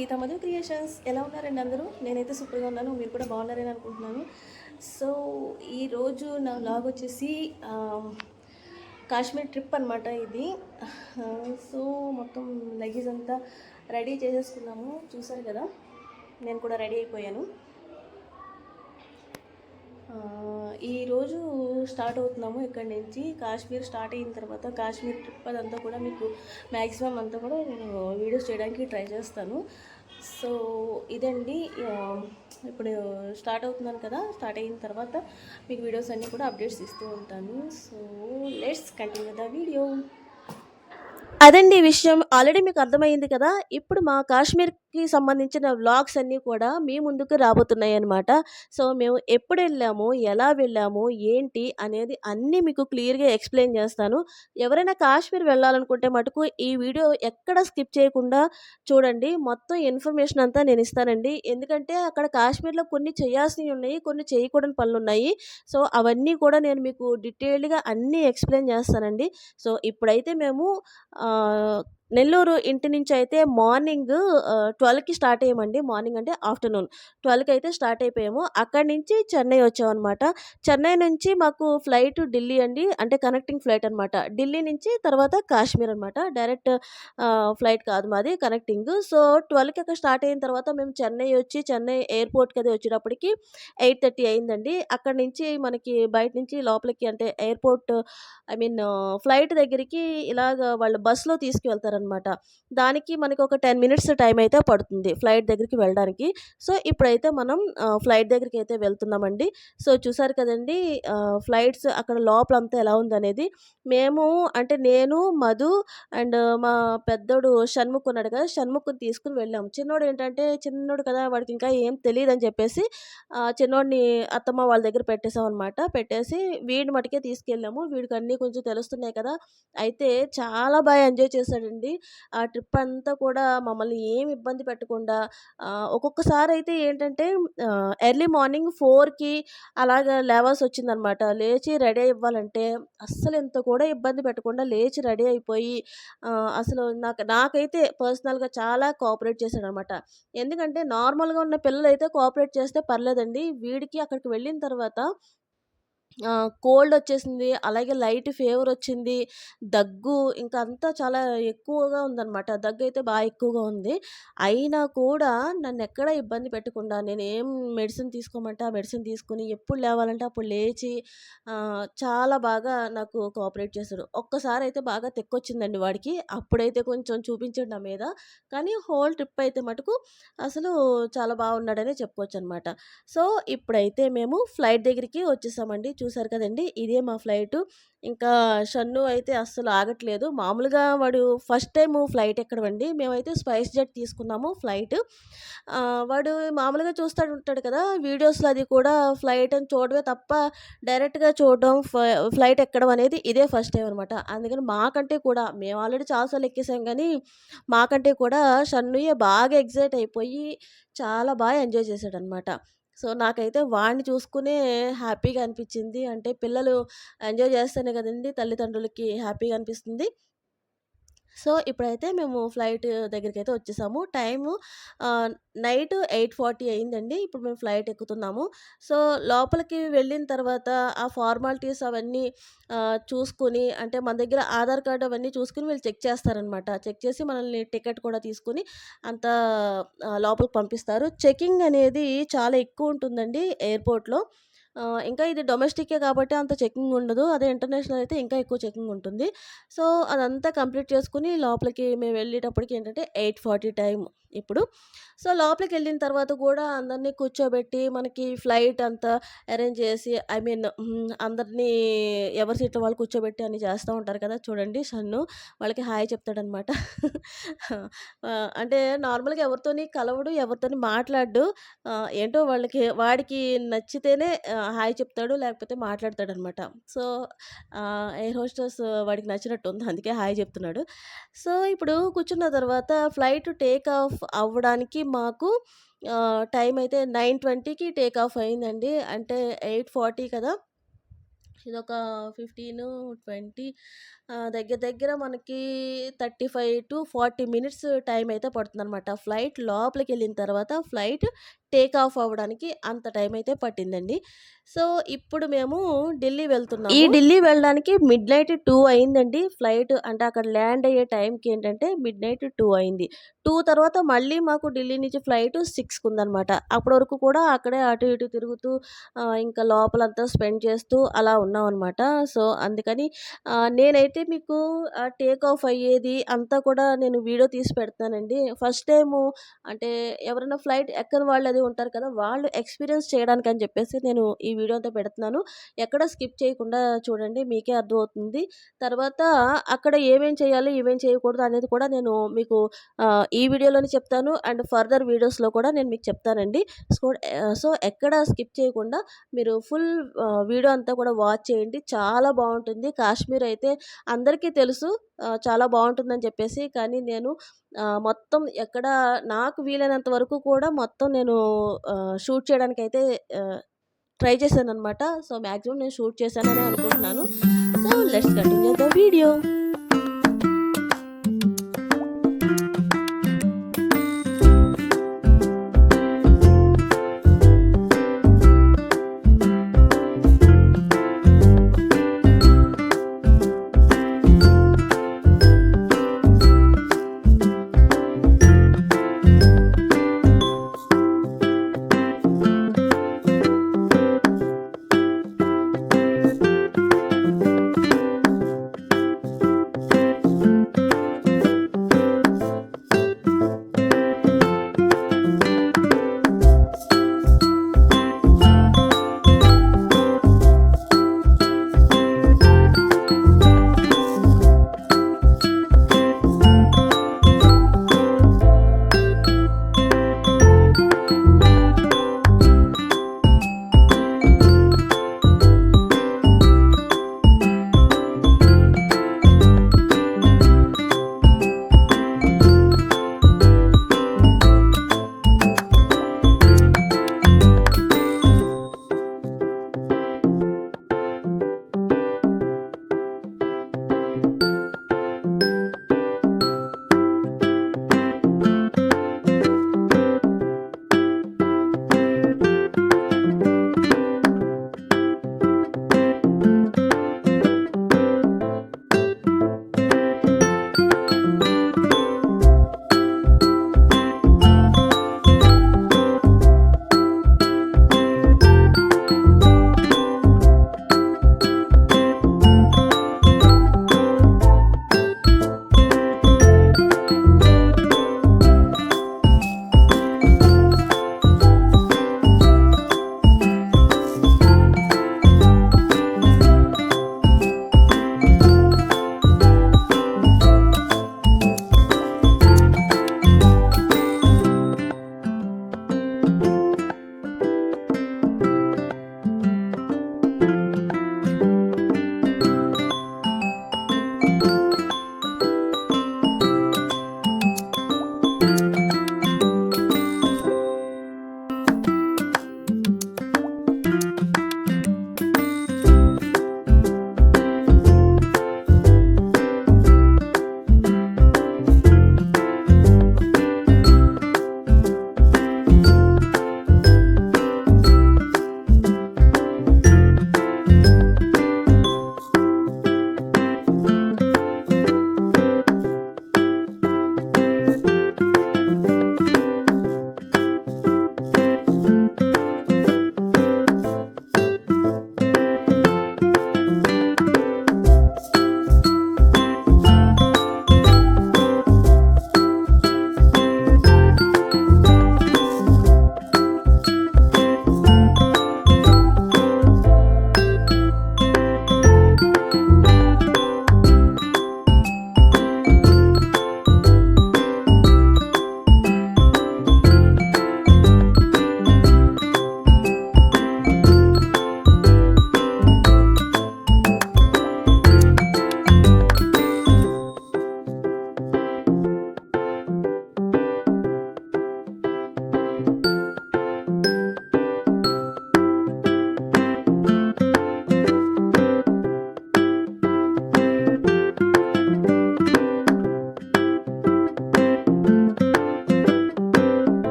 Gita Madhu creations. ఎలా ఉన్నారండి అందరూ? నేనైతే సూపర్గా ఉన్నాను. మీరు కూడా బాగున్నారని అనుకుంటున్నాను. సో ఈరోజు నా వ్లాగ్ వచ్చేసి కాశ్మీర్ ట్రిప్ అనమాట ఇది. సో మొత్తం లగేజ్ అంతా రెడీ చేసేసుకున్నాము. చూసారు కదా, నేను కూడా రెడీ అయిపోయాను. ఈరోజు స్టార్ట్ అవుతున్నాము ఇక్కడి నుంచి. కాశ్మీర్ స్టార్ట్ అయిన తర్వాత కాశ్మీర్ ట్రిప్ అదంతా కూడా మీకు మ్యాక్సిమం అంతా కూడా నేను వీడియోస్ చేయడానికి ట్రై చేస్తాను. సో ఇదండి, ఇప్పుడు స్టార్ట్ అవుతున్నాను కదా. స్టార్ట్ అయిన తర్వాత మీకు వీడియోస్ అన్నీ కూడా అప్డేట్స్ ఇస్తూ ఉంటాను. So let's continue the video. అదండి విషయం. ఆల్రెడీ మీకు అర్థమైంది కదా. ఇప్పుడు మా కాశ్మీర్‌కి సంబంధించిన వ్లాగ్స్ అన్నీ కూడా మీ ముందుకు రాబోతున్నాయన్నమాట. సో మేము ఎప్పుడు వెళ్ళాము, ఎలా వెళ్ళాము, ఏంటి అనేది అన్నీ మీకు క్లియర్‌గా ఎక్స్‌ప్లెయిన్ చేస్తాను. ఎవరైనా కాశ్మీర్ వెళ్ళాలనుకుంటే మటుకు ఈ వీడియో ఎక్కడ స్కిప్ చేయకుండా చూడండి. మొత్తం ఇన్ఫర్మేషన్ అంతా నేను ఇస్తానండి. ఎందుకంటే అక్కడ కాశ్మీర్‌లో కొన్ని చేయాల్సినవి ఉన్నాయి, కొన్ని చేయకూడని పనులున్నాయి. సో అవన్నీ కూడా నేను మీకు డీటెయిల్డ్‌గా అన్నీ ఎక్స్‌ప్లెయిన్ చేస్తానండి. సో ఇప్పుడైతే మేము నెల్లూరు ఇంటి నుంచి అయితే మార్నింగ్ 12కి స్టార్ట్ అయ్యామండి. మార్నింగ్ అంటే ఆఫ్టర్నూన్ 12కి అయితే స్టార్ట్ అయిపోయాము. అక్కడి నుంచి చెన్నై వచ్చామన్నమాట. చెన్నై నుంచి మాకు ఫ్లైట్ ఢిల్లీ అండి. అంటే కనెక్టింగ్ ఫ్లైట్ అనమాట. ఢిల్లీ నుంచి తర్వాత కాశ్మీర్ అనమాట. డైరెక్ట్ ఫ్లైట్ కాదు మాది, కనెక్టింగ్. సో 12కి అక్కడ స్టార్ట్ అయిన తర్వాత మేము చెన్నై వచ్చి చెన్నై ఎయిర్‌పోర్ట్‌కి అది వచ్చేటప్పటికి 8:30 అయిందండి. అక్కడి నుంచి మనకి బయట నుంచి లోపలికి అంటే ఎయిర్‌పోర్ట్ ఐ మీన్ ఫ్లైట్ దగ్గరికి ఇలాగ వాళ్ళు బస్‌లో తీసుకువెళ్తారనమాట. దానికి మనకి ఒక 10 మినిట్స్ టైం అయితే పడుతుంది ఫ్లైట్ దగ్గరికి వెళ్ళడానికి. సో ఇప్పుడైతే మనం ఫ్లైట్ దగ్గరికైతే వెళ్తున్నామండి. సో చూసారు కదండీ, ఫ్లైట్స్ అక్కడ లోపలంతా ఎలా ఉందనేది. మేము అంటే నేను, మధు అండ్ మా పెద్దోడు షణ్ముఖ్ ఉన్నాడు కదా, షణ్ముఖ్‌ని తీసుకొని వెళ్ళాము. చిన్నోడు ఏంటంటే చిన్నోడు కదా, వాడికి ఇంకా ఏం తెలీదని చెప్పేసి చిన్నోడిని అత్తమ్మ వాళ్ళ దగ్గర పెట్టేసామనమాట. పెట్టేసి వీడిని మటుకే తీసుకెళ్ళాము. వీడికి అన్నీ కొంచెం తెలుస్తున్నాయి కదా. అయితే చాలా బాగా ఎంజాయ్ చేశాడండి. ఆ ట్రిప్ అంతా కూడా మమ్మల్ని ఏమి ఇబ్బంది పెట్టకుండా ఒక్కొక్కసారి అయితే ఏంటంటే ఎర్లీ మార్నింగ్ 4కి అలాగా లేవాల్సొచ్చిందనమాట. లేచి రెడీ అవ్వాలంటే అస్సలు ఇంత కూడా ఇబ్బంది పెట్టకుండా లేచి రెడీ అయిపోయి అసలు నాకైతే పర్సనల్‌గా చాలా కోఆపరేట్ చేశాడనమాట. ఎందుకంటే నార్మల్‌గా ఉన్న పిల్లలైతే కోఆపరేట్ చేస్తే పర్లేదండి. వీడికి అక్కడికి వెళ్ళిన తర్వాత కోల్డొచ్చేసింది. అలాగే లైట్ ఫీవరొచ్చింది. దగ్గు ఇంకా అంతా చాలా ఎక్కువగా ఉందనమాట. దగ్గైతే ఎక్కువగా ఉంది. అయినా కూడా నన్నెక్కడ ఇబ్బంది పెట్టకుండా నేనేం మెడిసిన్ తీసుకోమంటే ఆ మెడిసిన్ తీసుకొని, ఎప్పుడు లేవాలంటే అప్పుడు లేచి చాలా బాగా నాకు కోఆపరేట్ చేశాడు. ఒక్కసారయితే బాగా తెక్కొచ్చిందండి వాడికి. అప్పుడైతే కొంచెం చూపించాడు నా మీద. కానీ హోల్ ట్రిప్ అయితే మటుకు అసలు చాలా బాగున్నాడనే చెప్పుకోవచ్చనమాట. సో ఇప్పుడైతే మేము ఫ్లైట్ దగ్గరికి వచ్చేసామండి. చూసారు కదండీ, ఇదే మా ఫ్లైటు. ఇంకా షన్ను అయితే అస్సలు ఆగట్లేదు. మామూలుగా వాడు ఫస్ట్ టైము ఫ్లైట్ ఎక్కడమండి. మేమైతే స్పైస్ జెట్ తీసుకున్నాము ఫ్లైట్. వాడు మామూలుగా ఉంటాడు కదా వీడియోస్‌లో, అది కూడా ఫ్లైట్ అని చూడడమే తప్ప డైరెక్ట్‌గా చూడడం, ఫ్లైట్ ఎక్కడం అనేది ఇదే ఫస్ట్ టైం అనమాట. అందుకని మాకంటే కూడా మేము ఆల్రెడీ చాలా సార్లు ఎక్కేసాం గానీ, మాకంటే కూడా షన్నుయే బాగా ఎక్సైట్ అయిపోయి చాలా బాగా ఎంజాయ్ చేశాడనమాట. సో నాకైతే వాడిని చూసుకునే హ్యాపీగా అనిపించింది. అంటే పిల్లలు ఎంజాయ్ చేస్తేనే కదండీ తల్లిదండ్రులకి హ్యాపీగా అనిపిస్తుంది. సో ఇప్పుడైతే మేము ఫ్లైట్ దగ్గరికైతే వచ్చేసాము. టైము నైట్ 8:40 అయిందండి. ఇప్పుడు మేము ఫ్లైట్ ఎక్కుతున్నాము. సో లోపలికి వెళ్ళిన తర్వాత ఆ ఫార్మాలిటీస్ అవన్నీ చూసుకొని, అంటే మన దగ్గర ఆధార్ కార్డ్ అవన్నీ చూసుకొని వీళ్ళు చెక్ చేస్తారనమాట. చెక్ చేసి మనల్ని టికెట్ కూడా తీసుకొని అంతా లోపలికి పంపిస్తారు. చెకింగ్ అనేది చాలా ఎక్కువ ఉంటుందండి ఎయిర్‌పోర్ట్‌లో. ఇంకా ఇది డొమెస్టికే కాబట్టి అంత చెకింగ్ ఉండదు. అదే ఇంటర్నేషనల్ అయితే ఇంకా ఎక్కువ చెకింగ్ ఉంటుంది. సో అదంతా కంప్లీట్ చేసుకొని లోపలికి మేము వెళ్ళేటప్పటికి ఏంటంటే 8:40 టైం ఇప్పుడు. సో లోపలికెళ్ళిన తర్వాత కూడా అందరిని కూర్చోబెట్టి మనకి ఫ్లైట్ అంతా అరేంజ్ చేసి ఐ మీన్ అందరినీ ఎవరి సీట్‌లో వాళ్ళు కూర్చోబెట్టి అన్నీ చేస్తా ఉంటారు కదా. చూడండి షన్ను వాళ్ళకి హాయ్ చెప్తాడనమాట. అంటే నార్మల్‌గా ఎవరితోని కలవడు, ఎవరితోని మాట్లాడడు. ఏంటో వాడికి నచ్చితేనే హాయ్ చెప్తాడు, లేకపోతే మాట్లాడతాడనమాట. సో ఎయిర్ హోస్టెస్ వాడికి నచ్చినట్టుంది. అందుకే హాయ్ చెప్తున్నాడు. సో ఇప్పుడు కూర్చున్న తర్వాత ఫ్లైట్ టేక్ ఆఫ్ అవ్వడానికి మాకు టైం అయితే 9:20కి టేక్ ఆఫ్ అయిందండి. అంటే 8:40 కదా. ఇదొక 15, 20 దగ్గర దగ్గర మనకి 35-40 మినిట్స్ టైం అయితే పడుతుందనమాట. ఫ్లైట్ లోపలికెళ్ళిన తర్వాత ఫ్లైట్ టేక్ ఆఫ్ అవ్వడానికి అంత టైం అయితే పట్టిందండి. సో, ఇప్పుడు మేము ఢిల్లీ వెళ్తున్నాము. ఈ ఢిల్లీ వెళ్ళడానికి మిడ్‌నైట్ 2 అయిందండి ఫ్లైట్. అంటే అక్కడ ల్యాండ్ అయ్యే టైంకి ఏంటంటే మిడ్‌నైట్ 2 అయింది. 2 తర్వాత మళ్ళీ మాకు ఢిల్లీ నుంచి ఫ్లైట్ 6కి ఉందనమాట. అప్పటి వరకు కూడా అక్కడే అటు ఇటు తిరుగుతూ ఇంకా లోపలంతా స్పెండ్ చేస్తూ అలా ఉన్నామనమాట. సో, అందుకని నేనైతే మీకు టేక్ ఆఫ్ అయ్యేది అంతా కూడా నేను వీడియో తీసి పెడతానండి. ఫస్ట్ టైము అంటే ఎవరైనా ఫ్లైట్ ఎక్కని వాళ్ళు అది ఉంటారు కదా! వాళ్ళు ఎక్స్‌పీరియన్స్ చేయడానికని చెప్పేసి నేను ఈ వీడియో అంతా పెడుతున్నాను. ఎక్కడ స్కిప్ చేయకుండా చూడండి మీకే అర్థమవుతుంది. తర్వాత అక్కడ ఏమేం చేయాలి, ఏమేం చేయకూడదు అనేది కూడా నేను మీకు ఈ వీడియోలోనే చెప్తాను. అండ్ ఫర్దర్ వీడియోస్‌లో కూడా నేను మీకు చెప్తానండి. సో, ఎక్కడ స్కిప్ చేయకుండా మీరు ఫుల్ వీడియో అంతా కూడా వాచ్ చేయండి. చాలా బావుంటుంది. కాశ్మీర్ అయితే అందరికీ తెలుసు చాలా బావుంటుందని చెప్పేసి. కానీ నేను మొత్తం ఎక్కడ నాకు వీలైనంత వరకు కూడా మొత్తం నేను షూట్ చేయడానికైతే ట్రై చేశాననమాట. సో, మాక్సిమం నేను షూట్ చేశాననే అనుకుంటున్నాను. So, let's continue the video.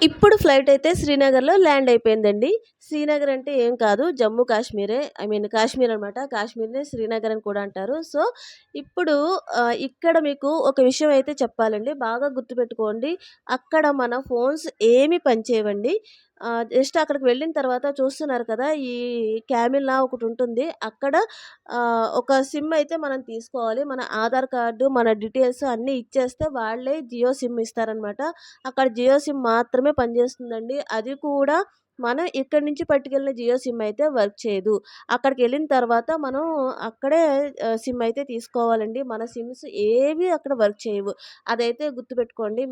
ఇప్పుడు ఫ్లైట్ అయితే శ్రీనగర్‌లో ల్యాండ్ అయిపోయిందండి. శ్రీనగర్ అంటే ఏం కాదు జమ్మూ కాశ్మీరే. ఐ మీన్ కాశ్మీర్ అనమాట. కాశ్మీర్‌నే శ్రీనగర్ అని కూడా అంటారు. సో, ఇప్పుడు ఇక్కడ మీకు ఒక విషయం అయితే చెప్పాలండి. బాగా గుర్తుపెట్టుకోండి. అక్కడ మన ఫోన్స్ ఏమి పనిచేయవండి. జస్ట్ అక్కడికి వెళ్ళిన తర్వాత చూస్తున్నారు కదా! ఈ క్యామెల్‌లా ఒకటుంటుంది. అక్కడ ఒక సిమ్ అయితే మనం తీసుకోవాలి. మన ఆధార్ కార్డు, మన డీటెయిల్స్ అన్నీ ఇచ్చేస్తే వాళ్ళే జియో సిమ్ ఇస్తారనమాట. అక్కడ జియో సిమ్ మాత్రమే పనిచేస్తుందండి. అది కూడా మనం ఇక్కడి నుంచి పట్టుకెళ్ళిన జియో సిమ్ అయితే వర్క్ చేయదు. అక్కడికెళ్ళిన తర్వాత మనం అక్కడే సిమ్ అయితే తీసుకోవాలండి. మన సిమ్స్ ఏవి అక్కడ వర్క్ చేయవు. అదైతే గుర్తుపెట్టుకోండి.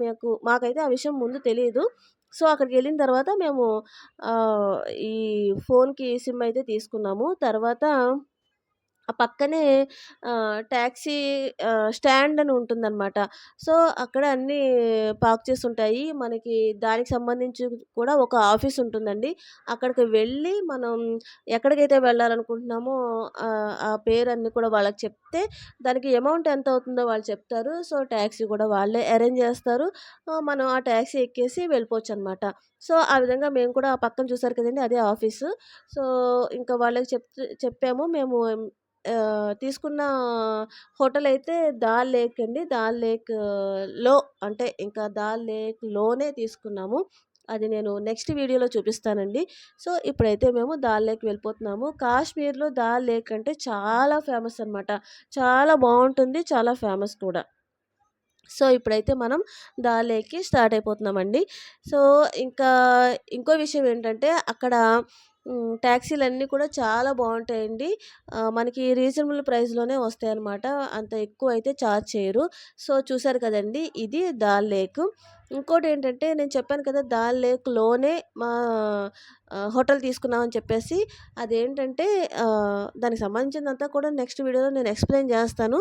మాకైతే ఆ విషయం ముందు తెలీదు. సో, అక్కడికెళ్ళిన తర్వాత మేము ఆహ్, ఈ ఫోన్‌కి సిమ్ అయితే తీసుకున్నాము. తర్వాత ఆ పక్కనే టాక్సీ స్టాండ్ అని ఉంటుందనమాట. సో, అక్కడ అన్నీ పార్క్ చేసుంటాయి. మనకి దానికి సంబంధించి కూడా ఒక ఆఫీస్ ఉంటుందండి. అక్కడికి వెళ్ళి మనం ఎక్కడికైతే వెళ్ళాలనుకుంటున్నామో ఆ పేరన్నీ కూడా వాళ్ళకి చెప్తే దానికి అమౌంట్ ఎంత అవుతుందో వాళ్ళు చెప్తారు. సో, టాక్సీ కూడా వాళ్ళే అరేంజ్ చేస్తారు. మనం ఆ టాక్సీ ఎక్కేసి వెళ్ళిపోవచ్చనమాట. సో, ఆ విధంగా మేము కూడా ఆ పక్కన చూసారు కదండీ! అదే ఆఫీసు. సో, ఇంకా వాళ్ళకి చెప్పాము. మేము తీసుకున్న హోటలయితే దాల్ లేక్ అండి. దాల్ లేక్‌లో అంటే ఇంకా దాల్ లేక్‌లోనే తీసుకున్నాము. అది నేను నెక్స్ట్ వీడియోలో చూపిస్తానండి. సో, ఇప్పుడైతే మేము దాల్ లేక్ వెళ్ళిపోతున్నాము. కాశ్మీర్‌లో దాల్ లేక్ అంటే చాలా ఫేమస్ అనమాట. చాలా బావుంటుంది. చాలా ఫేమస్ కూడా. సో, ఇప్పుడైతే మనం దాల్ లేక్‌కి స్టార్ట్ అయిపోతున్నామండి. సో, ఇంకా ఇంకో విషయం ఏంటంటే అక్కడ టాక్సీలన్నీ కూడా చాలా బావుంటాయండి. మనకి రీజనబుల్ ప్రైస్‌లోనే వస్తాయన్నమాట. అంత ఎక్కువైతే చార్జ్ చేయరు. సో, చూసారు కదండీ! ఇది దాల్ లేక్. ఇంకోటేంటంటే నేను చెప్పాను కదా! దాల్ లేక్‌లోనే మా హోటల్ తీసుకున్నామని చెప్పేసి. అదేంటంటే దానికి సంబంధించిందంతా కూడా నెక్స్ట్ వీడియోలో నేను ఎక్స్‌ప్లెయిన్ చేస్తాను.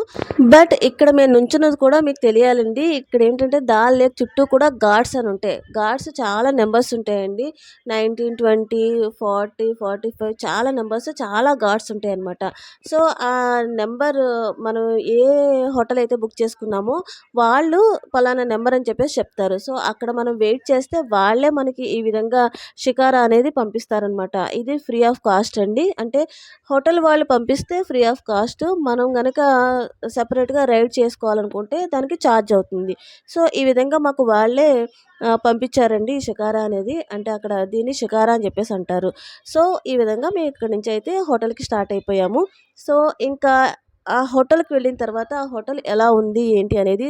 బట్ ఇక్కడ మేము నుంచున్నది కూడా మీకు తెలియాలండి. ఇక్కడేంటంటే దాల్ లేక్ చుట్టూ కూడా ఘాట్స్ అని ఉంటాయి. ఘాట్స్ చాలా నంబర్స్ ఉంటాయండి. 19, 20, 40, 45 చాలా నంబర్స్ చాలా ఘాట్స్ ఉంటాయన్నమాట. సో, ఆ నంబర్ మనం ఏ హోటల్ అయితే బుక్ చేసుకున్నామో వాళ్ళు పలానా నంబర్ అని చెప్పేసి చెప్తారు. సో, అక్కడ మనం వెయిట్ చేస్తే వాళ్ళే మనకి ఈ విధంగా షికారా అనేది పంపిస్తారనమాట. ఇది ఫ్రీ ఆఫ్ కాస్ట్ అండి. అంటే హోటల్ వాళ్ళు పంపిస్తే ఫ్రీ ఆఫ్ కాస్ట్. మనం గనక సెపరేట్‌గా రైడ్ చేసుకోవాలనుకుంటే దానికి ఛార్జ్ అవుతుంది. సో, ఈ విధంగా మాకు వాళ్ళే పంపించారండి ఈ షికారా అనేది. అంటే అక్కడ దీన్ని షికారా అని చెప్పేసి అంటారు. సో, ఈ విధంగా మేము ఇక్కడి నుంచయితే హోటల్‌కి స్టార్ట్ అయిపోయాము. సో, ఇంకా ఆ హోటల్‌కి వెళ్ళిన తర్వాత ఆ హోటల్ ఎలా ఉంది, ఏంటి అనేది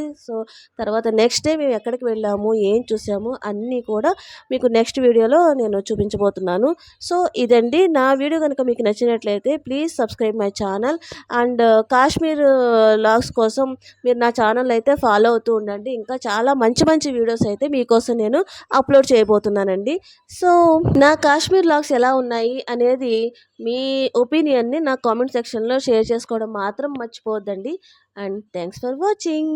తర్వాత నెక్స్ట్ డే మేము ఎక్కడికి వెళ్ళాము, ఏం చూసాము అన్నీ కూడా మీకు నెక్స్ట్ వీడియోలో నేను చూపించబోతున్నాను. సో, ఇదండి నా వీడియో గనుక మీకు నచ్చినట్లయితే please subscribe my channel. And Kashmir vlogs కోసం మీరు నా ఛానల్ అయితే ఫాలో అవుతూ ఉండండి. ఇంకా చాలా మంచి మంచి వీడియోస్ అయితే మీకోసం నేను అప్లోడ్ చేయబోతున్నానండి. సో, నా కాశ్మీర్ వ్లాగ్స్ ఎలా ఉన్నాయి అనేది మీ ఒపీనియన్‌ని నా కామెంట్ సెక్షన్‌లో షేర్ చేసుకోవడం మాత్రం మర్చిపోవద్దండి. And thanks for watching.